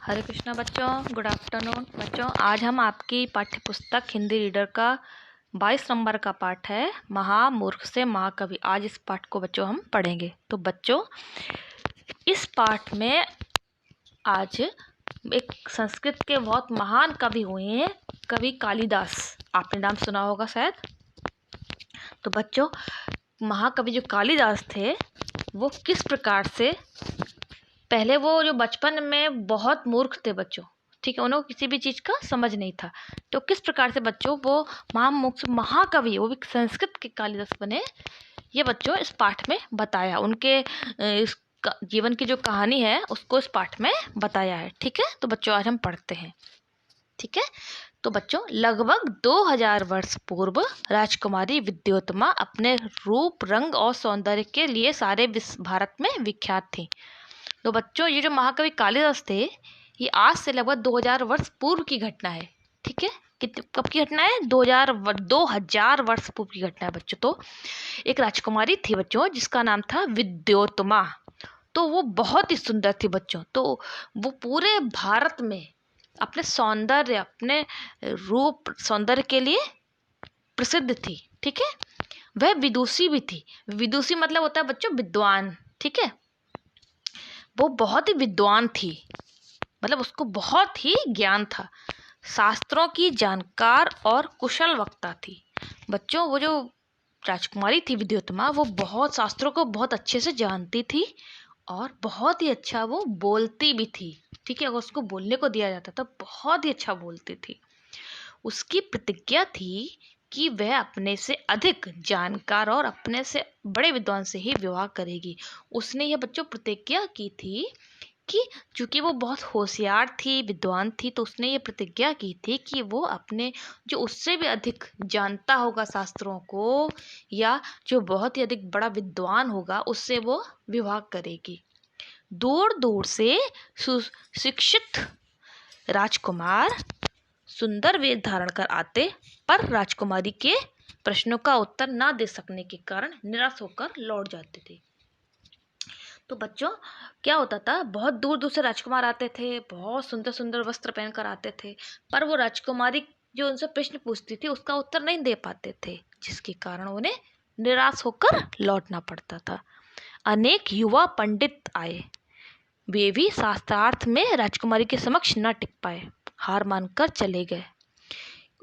हरे कृष्णा बच्चों, good afternoon बच्चों। आज हम आपकी पाठ्य पुस्तक हिंदी रीडर का 22 नंबर का पाठ है महामूर्ख से महाकवि। आज इस पाठ को बच्चों हम पढ़ेंगे। तो बच्चों, इस पाठ में आज एक संस्कृत के बहुत महान कवि हुए हैं, कवि कालिदास। आपने नाम सुना होगा शायद। तो बच्चों, महाकवि जो कालिदास थे वो किस प्रकार से, पहले वो जो बचपन में बहुत मूर्ख थे बच्चों, ठीक है, उन्हें किसी भी चीज़ का समझ नहीं था। तो किस प्रकार से बच्चों वो महाकवि, वो भी संस्कृत के कालिदास बने, ये बच्चों इस पाठ में बताया। उनके इस जीवन की जो कहानी है उसको इस पाठ में बताया है। ठीक है, तो बच्चों आज हम पढ़ते हैं। ठीक है, तो बच्चों, लगभग 2000 वर्ष पूर्व राजकुमारी विद्योत्तमा अपने रूप, रंग और सौंदर्य के लिए सारे भारत में विख्यात थी। तो बच्चों, ये जो महाकवि कालिदास थे, ये आज से लगभग 2000 वर्ष पूर्व की घटना है। ठीक है, कब की घटना है? 2000 वर्ष पूर्व की घटना है बच्चों। तो एक राजकुमारी थी बच्चों जिसका नाम था विद्योत्तमा। तो वो बहुत ही सुंदर थी बच्चों। तो वो पूरे भारत में अपने सौंदर्य, अपने रूप सौंदर्य के लिए प्रसिद्ध थी। ठीक है, वह विदुषी भी थी। विदुषी मतलब होता है बच्चों विद्वान। ठीक है, वो बहुत ही विद्वान थी, मतलब उसको बहुत ही ज्ञान था, शास्त्रों की जानकार और कुशल वक्ता थी। बच्चों, वो जो राजकुमारी थी विद्योत्तमा, वो बहुत शास्त्रों को बहुत अच्छे से जानती थी और बहुत ही अच्छा वो बोलती भी थी। ठीक है, अगर उसको बोलने को दिया जाता तो बहुत ही अच्छा बोलती थी। उसकी प्रतिज्ञा थी कि वह अपने से अधिक जानकार और अपने से बड़े विद्वान से ही विवाह करेगी। उसने यह बच्चों प्रतिज्ञा की थी कि चूंकि वो बहुत होशियार थी, विद्वान थी, तो उसने ये प्रतिज्ञा की थी कि वो अपने जो उससे भी अधिक जानता होगा शास्त्रों को, या जो बहुत ही अधिक बड़ा विद्वान होगा, उससे वो विवाह करेगी। दूर दूर से सुशिक्षित राजकुमार सुंदर वेश धारण कर आते, पर राजकुमारी के प्रश्नों का उत्तर ना दे सकने के कारण निराश होकर लौट जाते थे। तो बच्चों, क्या होता था, बहुत दूर दूर से राजकुमार आते थे, बहुत सुंदर सुंदर वस्त्र पहनकर आते थे, पर वो राजकुमारी जो उनसे प्रश्न पूछती थी उसका उत्तर नहीं दे पाते थे, जिसके कारण उन्हें निराश होकर लौटना पड़ता था। अनेक युवा पंडित आए, वे भी शास्त्रार्थ में राजकुमारी के समक्ष न टिक पाए, हार मानकर चले गए।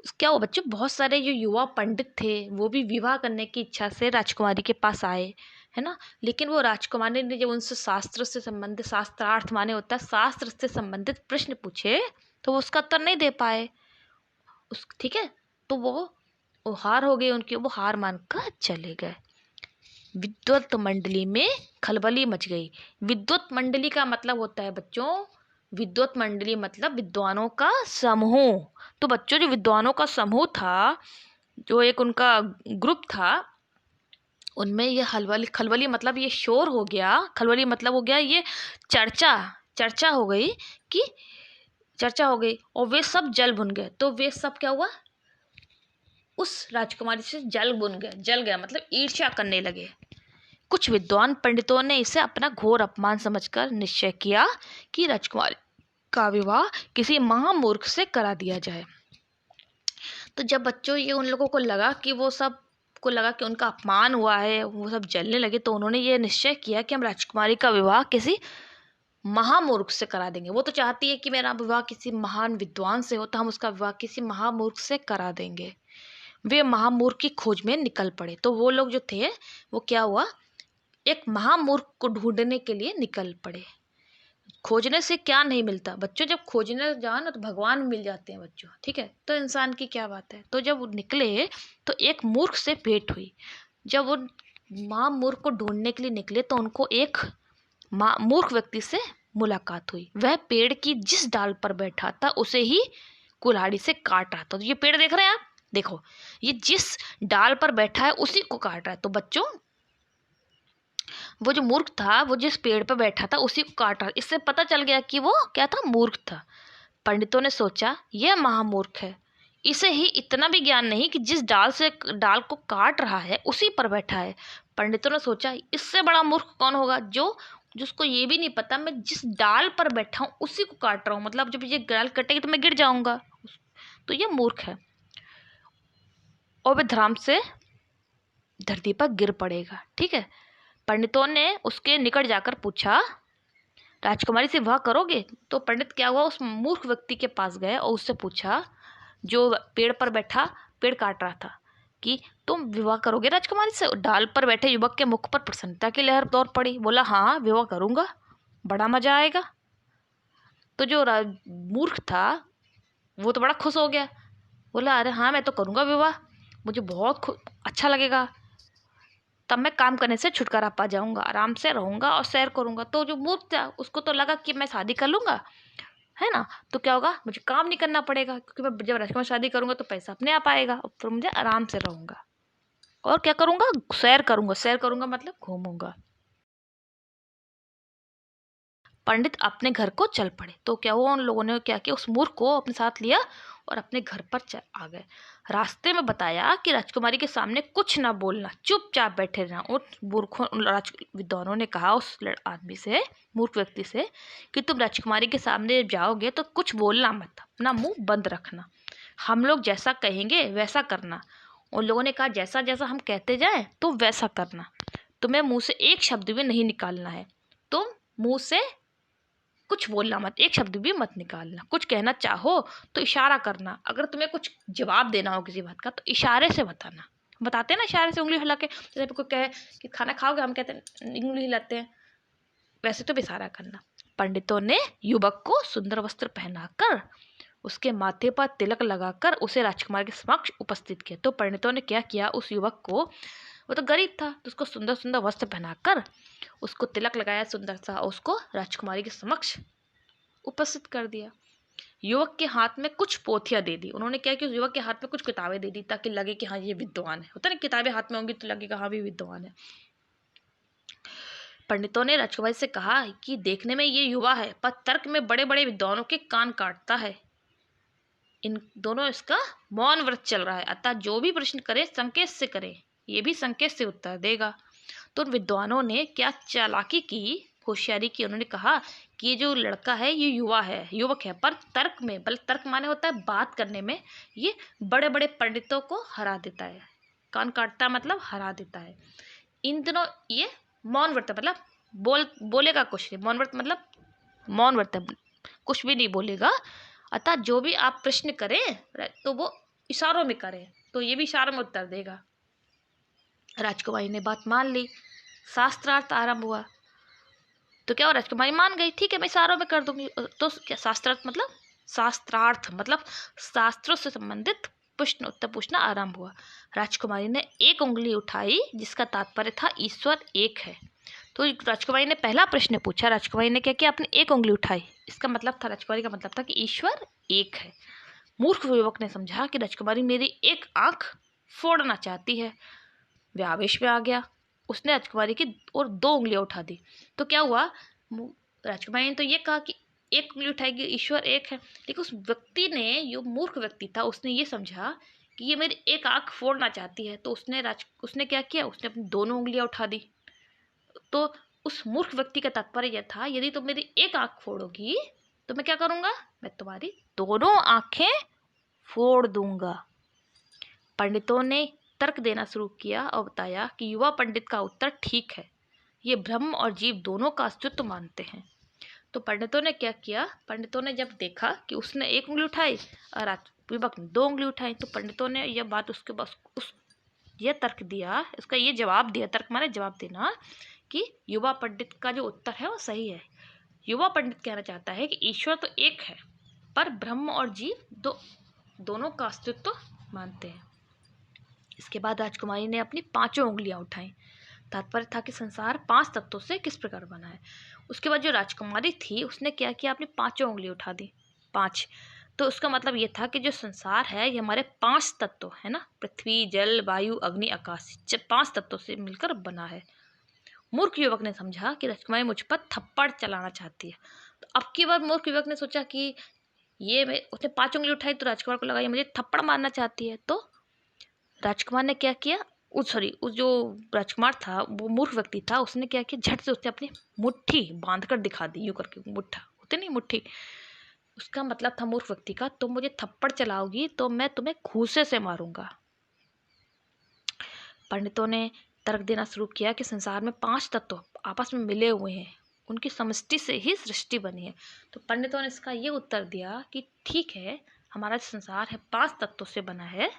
क्या हुआ बच्चों, बहुत सारे जो युवा पंडित थे वो भी विवाह करने की इच्छा से राजकुमारी के पास आए, है ना। लेकिन वो राजकुमारी ने जब उनसे शास्त्र से संबंधित, शास्त्रार्थ माने होता है शास्त्र से संबंधित प्रश्न पूछे, तो वो उसका उत्तर नहीं दे पाए। ठीक है, तो वो हार हो गई उनकी, वो हार मानकर चले गए। विद्वत मंडली में खलबली मच गई। विद्वत मंडली का मतलब होता है बच्चों, विद्वत मंडली मतलब विद्वानों का समूह। तो बच्चों, जो विद्वानों का समूह था, जो एक उनका ग्रुप था, उनमें ये खलबली मतलब ये शोर हो गया। खलबली मतलब हो गया ये चर्चा हो गई, कि चर्चा हो गई और वे सब जल भुन गए। तो वे सब क्या हुआ, उस राजकुमारी से जल गया मतलब ईर्ष्या करने लगे। कुछ विद्वान पंडितों ने इसे अपना घोर अपमान समझकर निश्चय किया कि राजकुमारी का विवाह किसी महामूर्ख से करा दिया जाए। तो जब बच्चों ये उन लोगों को लगा कि उनका अपमान हुआ है, वो सब जलने लगे, तो उन्होंने ये निश्चय किया कि हम राजकुमारी का विवाह किसी महामूर्ख से करा देंगे। वो तो चाहती है कि मेरा विवाह किसी महान विद्वान से हो, तो हम उसका विवाह किसी महामूर्ख से करा देंगे। वे महामूर्ख की खोज में निकल पड़े। तो वो लोग जो थे, वो क्या हुआ, एक महामूर्ख को ढूंढने के लिए निकल पड़े। खोजने से क्या नहीं मिलता बच्चों, जब खोजने जाओ ना तो भगवान मिल जाते हैं बच्चों। ठीक है, तो इंसान की क्या बात है। तो जब वो निकले तो एक मूर्ख से भेंट हुई। जब वो महामूर्ख को ढूंढने के लिए निकले तो उनको एक मूर्ख व्यक्ति से मुलाकात हुई। वह पेड़ की जिस डाल पर बैठा था उसे ही कुल्हाड़ी से काट रहा था। तो ये पेड़ देख रहे हैं आप, देखो, ये जिस डाल पर बैठा है उसी को काट रहा है। तो बच्चों, वो जो मूर्ख था, वो जिस पेड़ पर बैठा था उसी को काट रहा। इससे पता चल गया कि वो क्या था, मूर्ख था। पंडितों ने सोचा यह महामूर्ख है, इसे ही इतना भी ज्ञान नहीं कि जिस डाल को काट रहा है उसी पर बैठा है। पंडितों ने सोचा इससे बड़ा मूर्ख कौन होगा, जो जिसको ये भी नहीं पता मैं जिस डाल पर बैठा हूँ उसी को काट रहा हूँ, मतलब जब ये डाल कटेगी तो मैं गिर जाऊंगा, तो ये मूर्ख है और वह धर्म से धरती पर गिर पड़ेगा। ठीक है। पंडितों ने उसके निकट जाकर पूछा, राजकुमारी से विवाह करोगे? तो पंडित क्या हुआ, उस मूर्ख व्यक्ति के पास गए और उससे पूछा, जो पेड़ पर बैठा पेड़ काट रहा था, कि तुम विवाह करोगे राजकुमारी से? डाल पर बैठे युवक के मुख पर प्रसन्नता की लहर दौड़ पड़ी। बोला, हाँ विवाह करूंगा, बड़ा मजा आएगा। तो जो मूर्ख था वो तो बड़ा खुश हो गया, बोला, अरे हाँ मैं तो करूंगा विवाह, मुझे बहुत अच्छा लगेगा, तब मैं काम करने से छुटकारा पा जाऊंगा, आराम से रहूंगा और सैर करूंगा। तो जो मूर्ख था उसको तो लगा कि मैं शादी कर लूंगा, है ना, तो क्या होगा, मुझे काम नहीं करना पड़ेगा, क्योंकि मैं जब राजकुमार शादी करूंगा तो पैसा अपने आप आएगा और फिर मुझे आराम से रहूंगा और क्या करूंगा, सैर करूंगा। सैर करूंगा मतलब घूमूंगा। पंडित अपने घर को चल पड़े। तो क्या हुआ, उन लोगों ने क्या किया, उस मूर्ख को अपने साथ लिया और अपने घर पर आ गए। रास्ते में बताया कि राजकुमारी के सामने कुछ ना बोलना, चुपचाप बैठे रहना। उन मूर्खों विद्वानों ने कहा उस आदमी से, मूर्ख व्यक्ति से, कि तुम राजकुमारी के सामने जब जाओगे तो कुछ बोलना मत, अपना मुंह बंद रखना, हम लोग जैसा कहेंगे वैसा करना। उन लोगों ने कहा, जैसा जैसा हम कहते जाएं तो वैसा करना, तुम्हें मुंह से एक शब्द भी नहीं निकालना है, तुम मुंह से कुछ बोलना मत, एक शब्द भी मत निकालना, कुछ कहना चाहो तो इशारा करना, अगर तुम्हें कुछ जवाब देना हो किसी बात का तो इशारे से बताना। बताते हैं ना इशारे से, उंगली हिला के, जैसे कोई कहे कि खाना खाओगे, हम कहते हैं उंगली हिलाते हैं, वैसे तो इशारा करना। पंडितों ने युवक को सुंदर वस्त्र पहनाकर उसके माथे पर तिलक लगाकर उसे राजकुमार के समक्ष उपस्थित किया। तो पंडितों ने क्या किया, उस युवक को, वो तो गरीब था, तो उसको सुंदर सुंदर वस्त्र पहनाकर उसको तिलक लगाया सुंदर सा, और उसको राजकुमारी के समक्ष उपस्थित कर दिया। युवक के हाथ में कुछ पोथियां दे दी। उन्होंने क्या कि उस युवक के हाथ में कुछ किताबें दे दी ताकि लगे कि हाँ ये विद्वान है। होता ना, किताबें हाथ में होंगी तो लगेगा हाँ भी विद्वान है। पंडितों ने राजकुमारी से कहा कि देखने में ये युवा है पर तर्क में बड़े बड़े विद्वानों के कान काटता है। इन दोनों इसका मौन व्रत चल रहा है, अतः जो भी प्रश्न करे संकेत से करे, ये भी संकेत से उत्तर देगा। तो उन विद्वानों ने क्या चालाकी की, होशियारी की। उन्होंने कहा कि ये जो लड़का है ये युवक है, पर तर्क में, बल तर्क माने होता है बात करने में, ये बड़े बड़े पंडितों को हरा देता है। कान काटता मतलब हरा देता है। इन दिनों ये मौन व्रत मतलब बोलेगा कुछ नहीं, मौन व्रत मतलब मौन व्रत, कुछ भी नहीं बोलेगा। अतः जो भी आप प्रश्न करें तो वो इशारों में करें, तो ये भी इशारों में उत्तर देगा। राजकुमारी ने बात मान ली, शास्त्रार्थ आरंभ हुआ। तो क्या, राजकुमारी मान गई, ठीक है मैं इशारों में कर दूंगी। तो क्या शास्त्रार्थ मतलब शास्त्रों से संबंधित प्रश्न उत्तर पूछना आरंभ हुआ। राजकुमारी ने एक उंगली उठाई जिसका तात्पर्य था ईश्वर एक है। तो राजकुमारी ने पहला प्रश्न पूछा, राजकुमारी ने क्या किया, अपनी एक उंगली उठाई, इसका मतलब था, राजकुमारी का मतलब था कि ईश्वर एक है। मूर्ख युवक ने समझा कि राजकुमारी मेरी एक आंख फोड़ना चाहती है, वह आवेश में आ गया, उसने राजकुमारी की और दो उंगलियां उठा दी। तो क्या हुआ, राजकुमारी ने तो ये कहा कि एक उंगली उठाएगी, ईश्वर एक है, लेकिन उस व्यक्ति ने, जो मूर्ख व्यक्ति था, उसने ये समझा कि ये मेरी एक आंख फोड़ना चाहती है, तो उसने क्या किया, उसने अपनी दोनों उंगलियां उठा दी। तो उस मूर्ख व्यक्ति का तात्पर्य यह था, यदि तुम मेरी एक आंख फोड़ोगी तो मैं क्या करूंगा, मैं तुम्हारी दोनों आंखें फोड़ दूंगा। पंडितों ने तर्क देना शुरू किया और बताया कि युवा पंडित का उत्तर ठीक है, ये ब्रह्म और जीव दोनों का अस्तित्व मानते हैं। तो पंडितों ने क्या किया, पंडितों ने जब देखा कि उसने एक उंगली उठाई और युवक ने दो उंगली उठाई, तो पंडितों ने यह बात उसके पास यह तर्क दिया, इसका ये जवाब दिया, तर्क माने जवाब देना, कि युवा पंडित का जो उत्तर है वो सही है। युवा पंडित कहना चाहता है कि ईश्वर तो एक है पर ब्रह्म और जीव दोनों का अस्तित्व मानते हैं। इसके बाद राजकुमारी ने अपनी पांचों उंगलियां उठाई, तात्पर्य था कि संसार 5 तत्वों से किस प्रकार बना है। उसके बाद जो राजकुमारी थी उसने क्या किया, अपनी पांचों उंगली उठा दी, 5। तो उसका मतलब ये था कि जो संसार है ये हमारे 5 तत्व है ना, पृथ्वी, जल, वायु, अग्नि, आकाश, 5 तत्वों से मिलकर बना है। मूर्ख युवक ने समझा कि राजकुमारी मुझ पर थप्पड़ चलाना चाहती है। तो अब की बार मूर्ख युवक ने सोचा कि उसने 5 उंगली उठाई, तो राजकुमार को लगा ये मुझे थप्पड़ मारना चाहती है। तो राजकुमार ने क्या किया, उस जो राजकुमार था वो मूर्ख व्यक्ति था, उसने क्या किया, झट से उसने अपनी मुट्ठी बांध कर दिखा दी, यूं करके, मुट्ठा होते नहीं मुट्ठी, उसका मतलब था मूर्ख व्यक्ति का, तुम मुझे थप्पड़ चलाओगी तो मैं तुम्हें घूंसे से मारूंगा। पंडितों ने तर्क देना शुरू किया कि संसार में 5 तत्व आपस में मिले हुए हैं, उनकी समष्टि से ही सृष्टि बनी है। तो पंडितों ने इसका ये उत्तर दिया कि ठीक है, हमारा संसार है 5 तत्वों से बना है,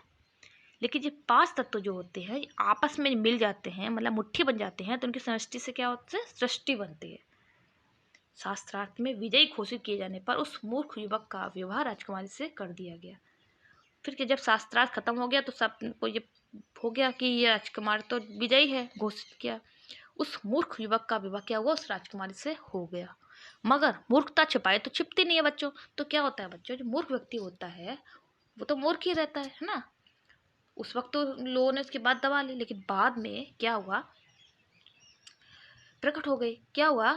लेकिन ये 5 तत्व जो होते हैं आपस में मिल जाते हैं, मतलब मुट्ठी बन जाते हैं, तो उनकी समष्टि से क्या होता है, सृष्टि बनती है। शास्त्रार्थ में विजयी घोषित किए जाने पर उस मूर्ख युवक का विवाह राजकुमारी से कर दिया गया। फिर कि जब शास्त्रार्थ खत्म हो गया तो सब को ये हो गया कि ये राजकुमार तो विजयी है, घोषित किया। उस मूर्ख युवक का विवाह क्या हुआ, उस राजकुमारी से हो गया। मगर मूर्खता छिपाए तो छिपती नहीं है बच्चों। तो क्या होता है बच्चों, जो मूर्ख व्यक्ति होता है वो तो मूर्ख ही रहता है ना। उस वक्त तो लोगों ने उसकी बात दबा ली, लेकिन बाद में क्या हुआ, प्रकट हो गई। क्या हुआ,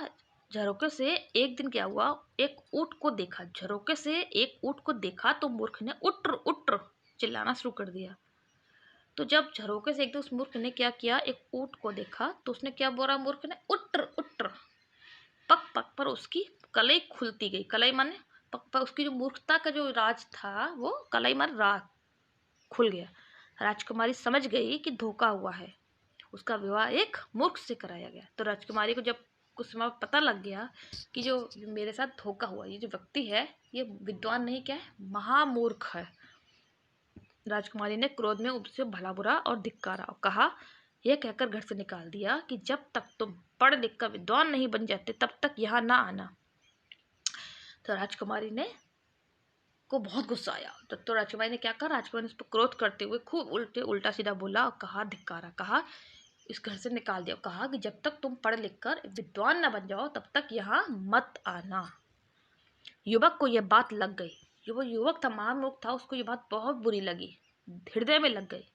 झरोके से एक दिन क्या हुआ, एक ऊंट को देखा, झरोके से एक ऊंट को देखा तो मूर्ख ने उट्र उट्र चिल्लाना शुरू कर दिया। तो जब झरोके से एक दिन उस मूर्ख ने क्या किया, एक ऊंट को देखा तो उसने क्या बोला, मूर्ख ने उट्र उट्र, पक पक पर उसकी कलई खुलती गई। कलई माने पक पक, उसकी जो मूर्खता का जो राज था वो कलई माने राज खुल गया। राजकुमारी समझ गई कि धोखा हुआ है, उसका विवाह एक मूर्ख से कराया गया। तो राजकुमारी को जब कुछ समय पता लग गया कि जो मेरे साथ धोखा हुआ, ये जो व्यक्ति है ये विद्वान नहीं, क्या है, महामूर्ख है। राजकुमारी ने क्रोध में उससे भला बुरा और धिक्कारा और कहा, यह कहकर घर से निकाल दिया कि जब तक तुम पढ़ लिख कर विद्वान नहीं बन जाते तब तक यहाँ ना आना। तो राजकुमारी ने को बहुत गुस्सा आया। तो राजकुमारी ने क्या कहा, राजकुमारी ने उस पर क्रोध करते हुए खूब उल्टा सीधा बोला और कहा, धिक्कारा, कहा इस घर से निकाल दिया। कहा कि जब तक तुम पढ़ लिख कर विद्वान न बन जाओ तब तक यहाँ मत आना। युवक को यह बात लग गई, जो युवक था महामूर्ख था, उसको ये बात बहुत बुरी लगी, हृदय में लग गई।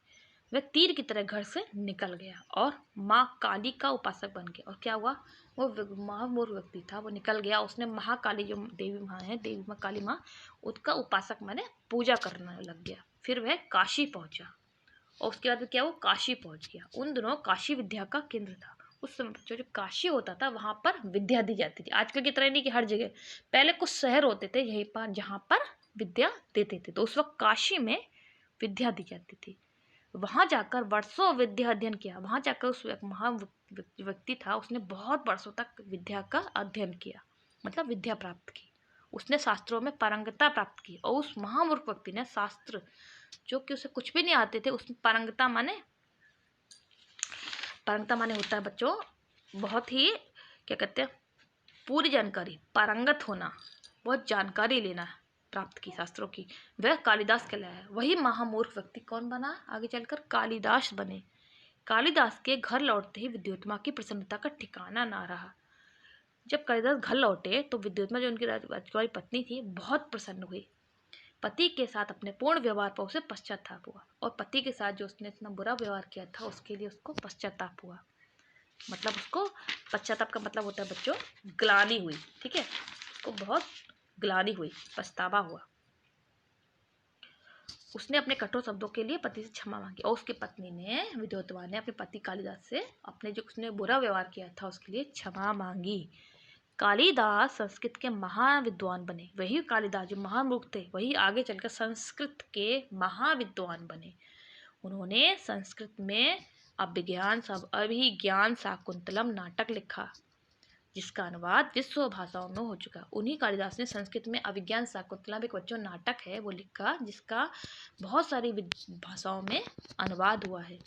वह तीर की तरह घर से निकल गया और माँ काली का उपासक बन गया। और क्या हुआ, वो महामूर्ख व्यक्ति था, वो निकल गया, उसने महाकाली जो देवी माँ है, देवी माँ काली माँ, उसका उपासक माने पूजा करने लग गया। फिर वह काशी पहुंचा और उसके बाद क्या, वो काशी पहुंच गया। उन दिनों काशी विद्या का केंद्र था। उस समय जो काशी होता था वहां पर विद्या दी जाती थी। आजकल की तरह नहीं कि हर जगह, पहले कुछ शहर होते थे यहीं पर जहां पर विद्या देते थे, तो उस वक्त काशी में विद्या दी जाती थी। वहां जाकर वर्षों विद्या अध्ययन किया। वहां जाकर उस महान व्यक्ति था, उसने बहुत वर्षों तक विद्या का अध्ययन किया, मतलब विद्या प्राप्त की। उसने शास्त्रों में पारंगता प्राप्त की और उस महामूर्ख व्यक्ति ने शास्त्र जो कि उसे कुछ भी नहीं आते थे, उसमें पारंगता माने होता है बच्चों बहुत ही, क्या कहते हैं, पूरी जानकारी, पारंगत होना, बहुत जानकारी लेना प्राप्त की शास्त्रों की। वह कालिदास कहलाया है। वही महामूर्ख व्यक्ति कौन बना, आगे चलकर कालिदास बने। कालिदास के घर लौटते ही विद्योत्मा की प्रसन्नता का ठिकाना ना रहा। जब कालिदास घर लौटे तो विद्योत्मा जो उनकी राजकुमारी पत्नी थी बहुत प्रसन्न हुई। पति के साथ अपने पूर्ण व्यवहार पर उसे पश्चाताप हुआ, और पति के साथ जो उसने इतना बुरा व्यवहार किया था उसके लिए उसको पश्चाताप हुआ। मतलब उसको, पश्चाताप का मतलब होता है बच्चों ग्लानि हुई, ठीक है, उसको बहुत ग्लानि हुई, पछतावा हुआ। उसने अपने कठोर शब्दों के लिए पति से क्षमा मांगी और उसकी पत्नी ने, विद्योत्मा ने, अपने पति कालिदास से अपने जो उसने बुरा व्यवहार किया था उसके लिए क्षमा मांगी। कालिदास संस्कृत के महाविद्वान बने। वही कालिदास जो महामूर्ख थे वही आगे चलकर संस्कृत के महाविद्वान बने। उन्होंने संस्कृत में अभिज्ञान शाकुंतलम नाटक लिखा, जिसका अनुवाद विश्व भाषाओं में हो चुका। उन्हीं कालिदास ने संस्कृत में अभिज्ञान शाकुंतलम एक बच्चों नाटक है वो लिखा, जिसका बहुत सारी भाषाओं में अनुवाद हुआ है।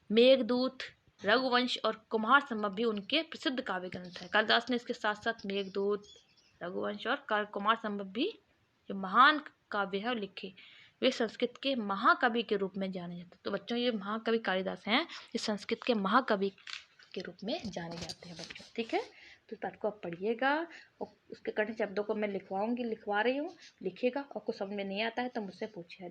मेघदूत, रघुवंश और कुमार संभव भी उनके प्रसिद्ध काव्य ग्रंथ है। कालिदास ने इसके साथ साथ मेघदूत, रघुवंश और कुमार संभव भी जो महान काव्य है लिखे। वे संस्कृत के महाकवि के रूप में जाने जाते। तो बच्चों ये महाकवि कालिदास हैं, ये संस्कृत के महाकवि के रूप में जाने जाते हैं बच्चों, ठीक है। तो इस पाठ को आप पढ़िएगा और उसके कठिन शब्दों को मैं लिखवा रही हूँ, लिखिएगा, और कुछ समझ में नहीं आता है तो मुझसे पूछिए।